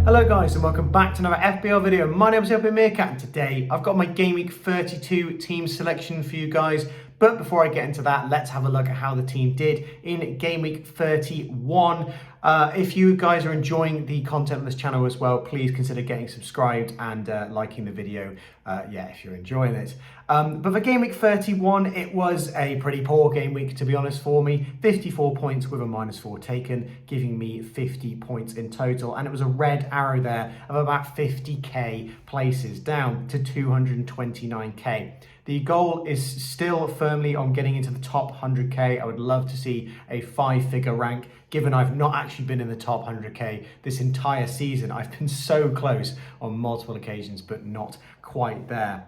Hello guys and welcome back to another FPL video. My name is Meerkat and today I've got my Game Week 32 team selection for you guys. But before I get into that, let's have a look at how the team did in Game Week 31. If you guys are enjoying the content on this channel as well, please consider getting subscribed and liking the video, if you're enjoying it. But for Game Week 31, it was a pretty poor game week, to be honest, for me. 54 points with a -4 taken, giving me 50 points in total. And it was a red arrow there of about 50k places, down to 229k. The goal is still firmly on getting into the top 100k. I would love to see a 5-figure rank, given I've not actually been in the top 100k this entire season. I've been so close on multiple occasions, but not quite there.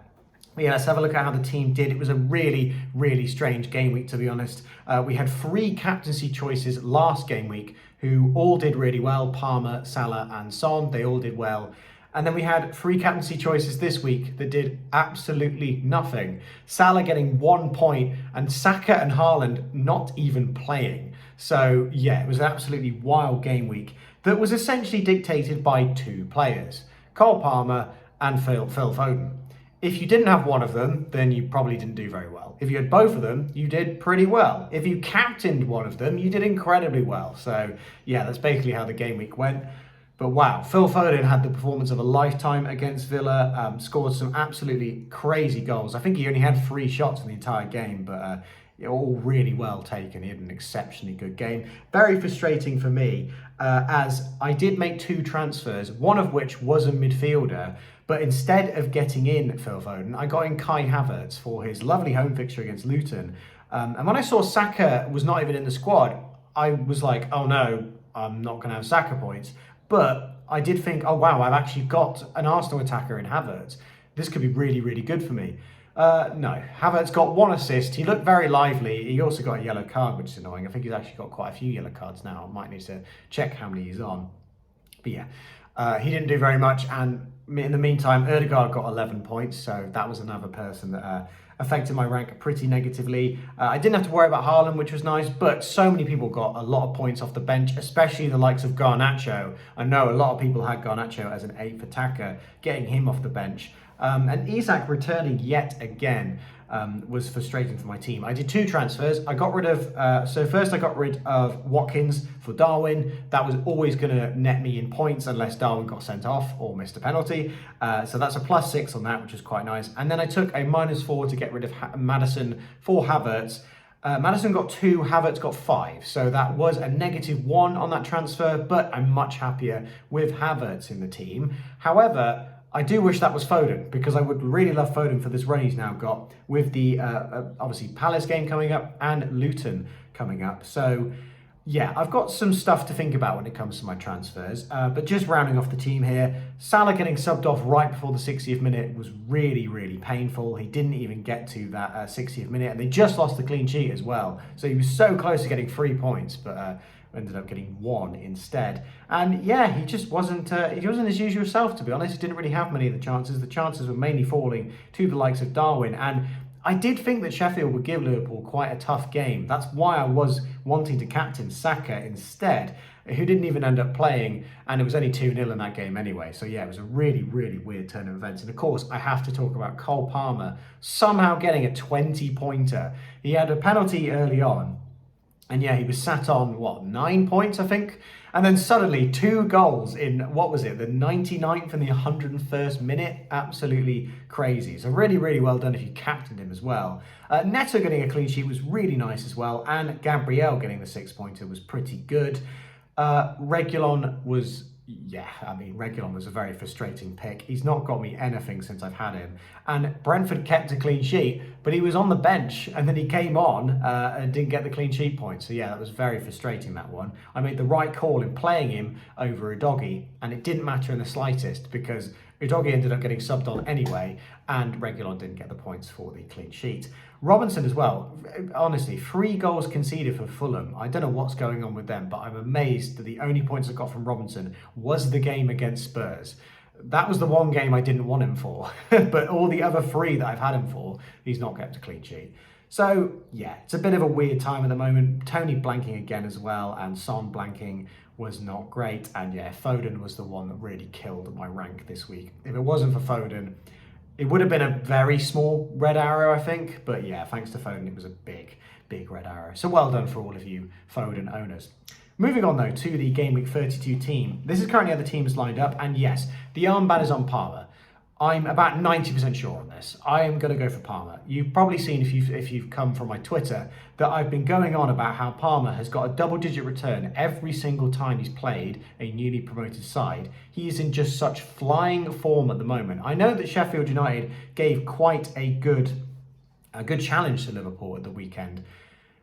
But yeah, let's have a look at how the team did. It was a really, really strange game week, to be honest. We had 3 captaincy choices last game week who all did really well. Palmer, Salah and Son, they all did well. And then we had 3 captaincy choices this week that did absolutely nothing. Salah getting 1 point and Saka and Haaland not even playing. So yeah, it was an absolutely wild game week that was essentially dictated by 2 players, Cole Palmer and Phil Foden. If you didn't have one of them, then you probably didn't do very well. If you had both of them, you did pretty well. If you captained one of them, you did incredibly well. So yeah, that's basically how the game week went. But wow, Phil Foden had the performance of a lifetime against Villa, scored some absolutely crazy goals. I think he only had 3 shots in the entire game, but all really well taken. He had an exceptionally good game. Very frustrating for me, as I did make 2 transfers, one of which was a midfielder, but instead of getting in Phil Foden, I got in Kai Havertz for his lovely home fixture against Luton. And when I saw Saka was not even in the squad, I was like, oh no, I'm not going to have Saka points. But I did think, oh wow, I've actually got an Arsenal attacker in Havertz. This could be really, really good for me. No, Havertz got 1 assist. He looked very lively. He also got a yellow card, which is annoying. I think he's actually got quite a few yellow cards now. I might need to check how many he's on. But yeah, he didn't do very much. And in the meantime, Ødegaard got 11 points. So that was another person that affected my rank pretty negatively. I didn't have to worry about Haaland, which was nice, but so many people got a lot of points off the bench, especially the likes of Garnacho. I know a lot of people had Garnacho as an 8th attacker, getting him off the bench. And Isak returning yet again was frustrating for my team. I did 2 transfers. I got rid of, so first I got rid of Watkins for Darwin. That was always going to net me in points unless Darwin got sent off or missed a penalty. So that's a +6 on that, which is quite nice. And then I took a -4 to get rid of Maddison for Havertz. Maddison got 2, Havertz got 5. So that was a -1 on that transfer, but I'm much happier with Havertz in the team. However, I do wish that was Foden, because I would really love Foden for this run he's now got with the, obviously, Palace game coming up and Luton coming up. So, yeah, I've got some stuff to think about when it comes to my transfers. But just rounding off the team here, Salah getting subbed off right before the 60th minute was really, really painful. He didn't even get to that 60th minute, and they just lost the clean sheet as well. So he was so close to getting 3 points, but ended up getting 1 instead. And yeah, he just wasn't his usual self, to be honest. He didn't really have many of the chances. The chances were mainly falling to the likes of Darwin. And I did think that Sheffield would give Liverpool quite a tough game. That's why I was wanting to captain Saka instead, who didn't even end up playing, and it was only 2-0 in that game anyway. So yeah, it was a really, really weird turn of events. And of course, I have to talk about Cole Palmer somehow getting a 20-pointer. He had a penalty early on, and yeah, he was sat on, 9 points, I think? And then suddenly 2 goals in, the 99th and the 101st minute? Absolutely crazy. So really, really well done if you captained him as well. Neto getting a clean sheet was really nice as well. And Gabriel getting the 6-pointer was pretty good. Reguilon was... Yeah, I mean, Reguilon was a very frustrating pick. He's not got me anything since I've had him. And Brentford kept a clean sheet, but he was on the bench and then he came on and didn't get the clean sheet point. So yeah, that was very frustrating, that one. I made the right call in playing him over Udogie, and it didn't matter in the slightest because Udogie ended up getting subbed on anyway, and Reguilon didn't get the points for the clean sheet. Robinson as well, honestly, 3 goals conceded for Fulham. I don't know what's going on with them, but I'm amazed that the only points I got from Robinson was the game against Spurs. That was the one game I didn't want him for, but all the other 3 that I've had him for, he's not kept a clean sheet. So yeah, it's a bit of a weird time at the moment. Tony blanking again as well, and Son blanking was not great. And yeah, Foden was the one that really killed my rank this week. If it wasn't for Foden, it would have been a very small red arrow, I think. But yeah, thanks to Foden, it was a big red arrow. So well done for all of you Foden owners. Moving on though to the Game Week 32 team. This is currently how the team is lined up, and yes, the armband is on PALMER. I'm about 90% sure on this. I am going to go for PALMER. You've probably seen, if you've come from my Twitter, that I've been going on about how PALMER has got a double-digit return every single time he's played a newly promoted side. He is in just such flying form at the moment. I know that Sheffield United gave quite a good challenge to Liverpool at the weekend,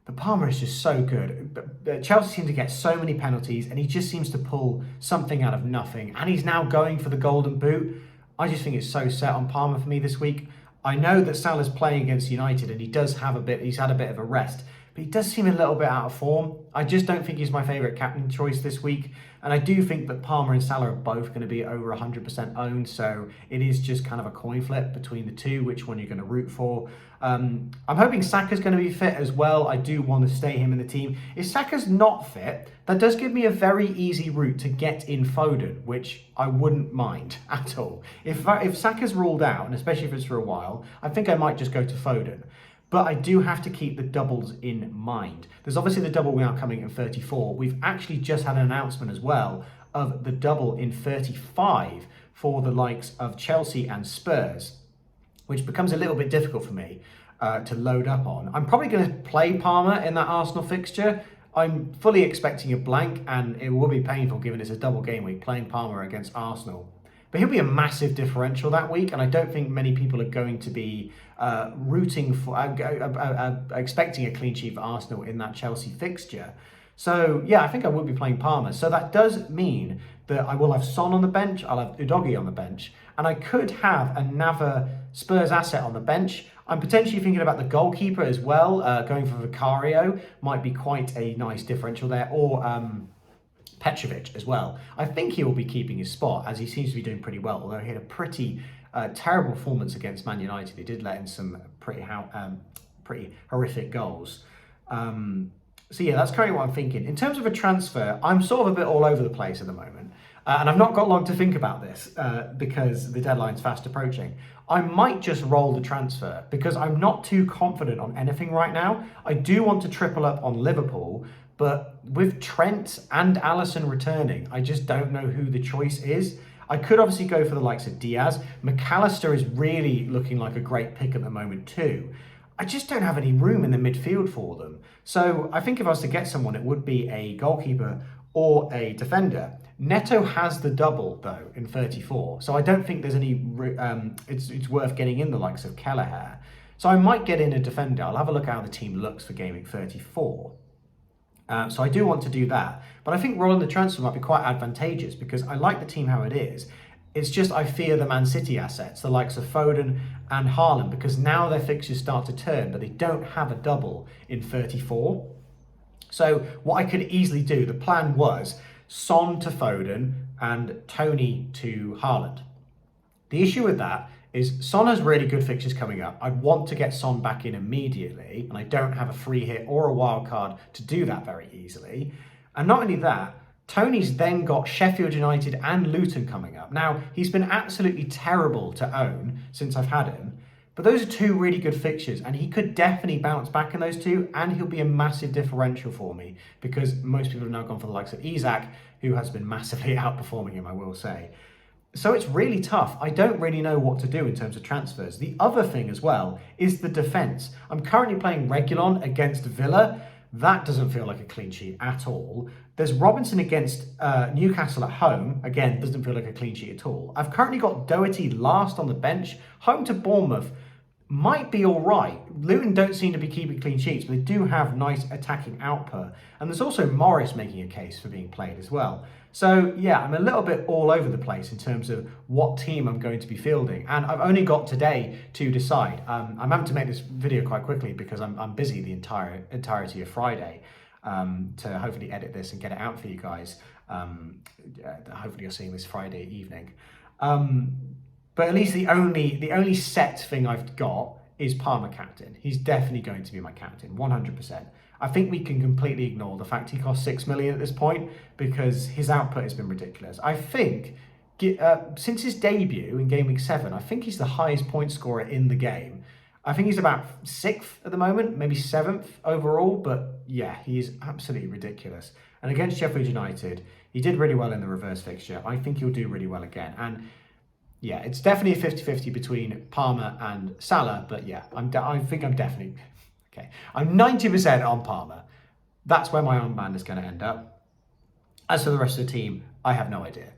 but PALMER is just so good. Chelsea seem to get so many penalties, and he just seems to pull something out of nothing. And he's now going for the Golden Boot. I just think it's so set on PALMER for me this week. I know that Salah's playing against United, and he's had a bit of a rest, but he does seem a little bit out of form. I just don't think he's my favourite captain choice this week. And I do think that PALMER and Salah are both going to be over 100% owned. So it is just kind of a coin flip between the two, which one you're going to root for. I'm hoping Saka's going to be fit as well. I do want to stay him in the team. If Saka's not fit, that does give me a very easy route to get in Foden, which I wouldn't mind at all. If Saka's ruled out, and especially if it's for a while, I think I might just go to Foden. But I do have to keep the doubles in mind. There's obviously the double now coming in 34. We've actually just had an announcement as well of the double in 35 for the likes of Chelsea and Spurs, which becomes a little bit difficult for me to load up on. I'm probably going to play PALMER in that Arsenal fixture. I'm fully expecting a blank, and it will be painful given it's a double game week playing PALMER against Arsenal. But he'll be a massive differential that week, and I don't think many people are going to be rooting for, expecting a clean sheet for Arsenal in that Chelsea fixture. So yeah, I think I will be playing PALMER. So that does mean that I will have Son on the bench, I'll have Udogie on the bench, and I could have another Spurs asset on the bench. I'm potentially thinking about the goalkeeper as well. Going for Vicario might be quite a nice differential there, or Petrovic as well. I think he will be keeping his spot, as he seems to be doing pretty well, although he had a pretty terrible performance against Man United. He did let in some pretty horrific goals. So yeah, that's currently what I'm thinking. In terms of a transfer, I'm sort of a bit all over the place at the moment. And I've not got long to think about this because the deadline's fast approaching. I might just roll the transfer because I'm not too confident on anything right now. I do want to triple up on Liverpool, but with Trent and Alisson returning, I just don't know who the choice is. I could obviously go for the likes of Diaz. McAllister is really looking like a great pick at the moment too. I just don't have any room in the midfield for them. So I think if I was to get someone, it would be a goalkeeper or a defender. Neto has the double though in 34, so I don't think there's any. It's worth getting in the likes of Kelleher. So I might get in a defender. I'll have a look at how the team looks for Game Week 34. So I do want to do that, but I think rolling the transfer might be quite advantageous because I like the team how it is. It's just I fear the Man City assets, the likes of Foden and Haaland, because now their fixtures start to turn, but they don't have a double in 34. So what I could easily do, the plan was Son to Foden and Tony to Haaland. The issue with that is Son has really good fixtures coming up. I'd want to get Son back in immediately, and I don't have a free hit or a wild card to do that very easily. And not only that, Tony's then got Sheffield United and Luton coming up. Now, he's been absolutely terrible to own since I've had him, but those are two really good fixtures, and he could definitely bounce back in those two, and he'll be a massive differential for me because most people have now gone for the likes of Isak, who has been massively outperforming him, I will say. So it's really tough. I don't really know what to do in terms of transfers. The other thing as well is the defence. I'm currently playing Reguilon against Villa. That doesn't feel like a clean sheet at all. There's Robinson against Newcastle at home. Again, doesn't feel like a clean sheet at all. I've currently got Doherty last on the bench. Home to Bournemouth might be all right. Luton don't seem to be keeping clean sheets, but they do have nice attacking output. And there's also Morris making a case for being played as well. So yeah, I'm a little bit all over the place in terms of what team I'm going to be fielding. And I've only got today to decide. I'm having to make this video quite quickly because I'm busy the entirety of Friday to hopefully edit this and get it out for you guys. Hopefully you're seeing this Friday evening. But at least the only set thing I've got is Palmer captain. He's definitely going to be my captain, 100%. I think we can completely ignore the fact he cost 6 million at this point because his output has been ridiculous. I think since his debut in Game Week 7, I think he's the highest point scorer in the game. I think he's about 6th at the moment, maybe 7th overall, but yeah, he is absolutely ridiculous. And against Sheffield United, he did really well in the reverse fixture. I think he'll do really well again. And yeah, it's definitely a 50-50 between Palmer and Salah, but yeah, I think I'm definitely, okay, I'm 90% on Palmer. That's where my armband is going to end up. As for the rest of the team, I have no idea.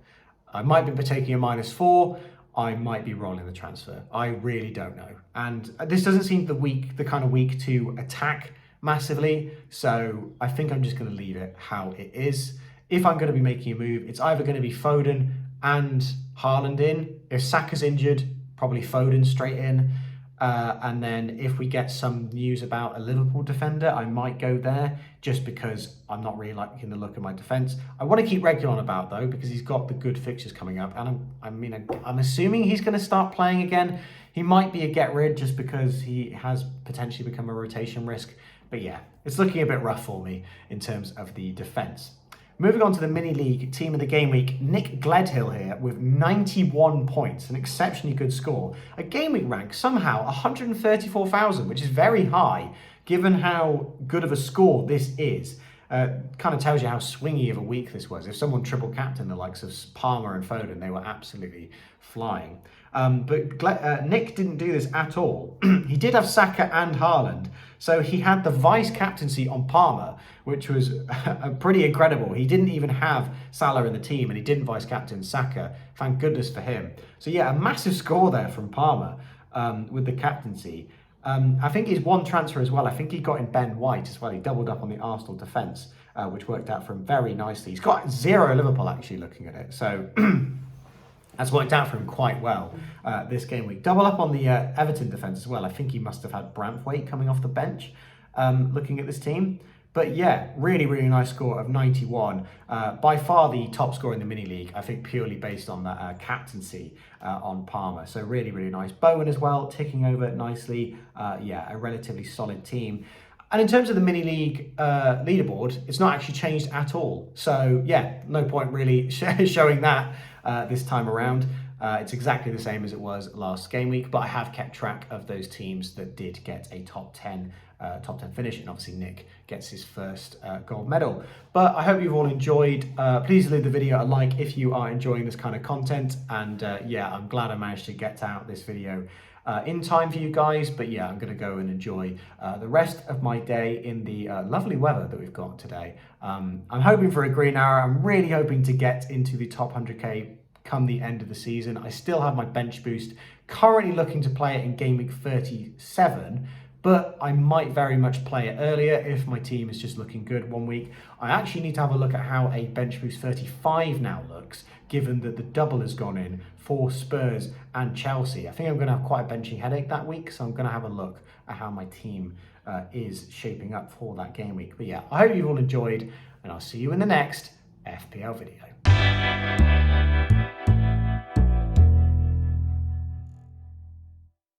I might be taking a -4. I might be rolling the transfer. I really don't know. And this doesn't seem the kind of week to attack massively. So I think I'm just going to leave it how it is. If I'm going to be making a move, it's either going to be Foden and Haaland in. If Saka's injured, probably Foden straight in. And then if we get some news about a Liverpool defender, I might go there just because I'm not really liking the look of my defence. I want to keep Reguilon about though because he's got the good fixtures coming up. And I'm assuming he's going to start playing again. He might be a get rid just because he has potentially become a rotation risk. But yeah, it's looking a bit rough for me in terms of the defence. Moving on to the mini league team of the game week, Nick Gledhill here with 91 points, an exceptionally good score. A game week rank somehow 134,000, which is very high given how good of a score this is. Kind of tells you how swingy of a week this was. If someone triple captained the likes of Palmer and Foden, they were absolutely flying. But Nick didn't do this at all. He did have Saka and Haaland, so he had the vice captaincy on Palmer, which was pretty incredible. He didn't even have Salah in the team, and he didn't vice captain Saka. Thank goodness for him. So yeah, a massive score there from Palmer with the captaincy. I think his one transfer as well. I think he got in Ben White as well. He doubled up on the Arsenal defence, which worked out for him very nicely. He's got 0 Liverpool actually looking at it, so that's worked out for him quite well this game week. Double up on the Everton defence as well. I think he must have had Branthwaite coming off the bench looking at this team. But yeah, really, really nice score of 91. By far the top score in the mini league, I think purely based on that captaincy on Palmer. So really, really nice. Bowen as well, ticking over nicely. Yeah, a relatively solid team. And in terms of the mini league leaderboard, it's not actually changed at all. So yeah, no point really showing that this time around. It's exactly the same as it was last game week, but I have kept track of those teams that did get a top 10 finish, and obviously Nick gets his first gold medal. But I hope you've all enjoyed. Please leave the video a like if you are enjoying this kind of content, and yeah, I'm glad I managed to get out this video in time for you guys. But yeah, I'm going to go and enjoy the rest of my day in the lovely weather that we've got today. I'm hoping for a green arrow. I'm really hoping to get into the top 100k come the end of the season. I still have my bench boost, currently looking to play it in game week 37, but I might very much play it earlier if my team is just looking good one week. I actually need to have a look at how a bench boost 35 now looks, given that the double has gone in for Spurs and Chelsea. I think I'm going to have quite a benching headache that week, so I'm going to have a look at how my team is shaping up for that game week. But yeah, I hope you've all enjoyed, and I'll see you in the next FPL video.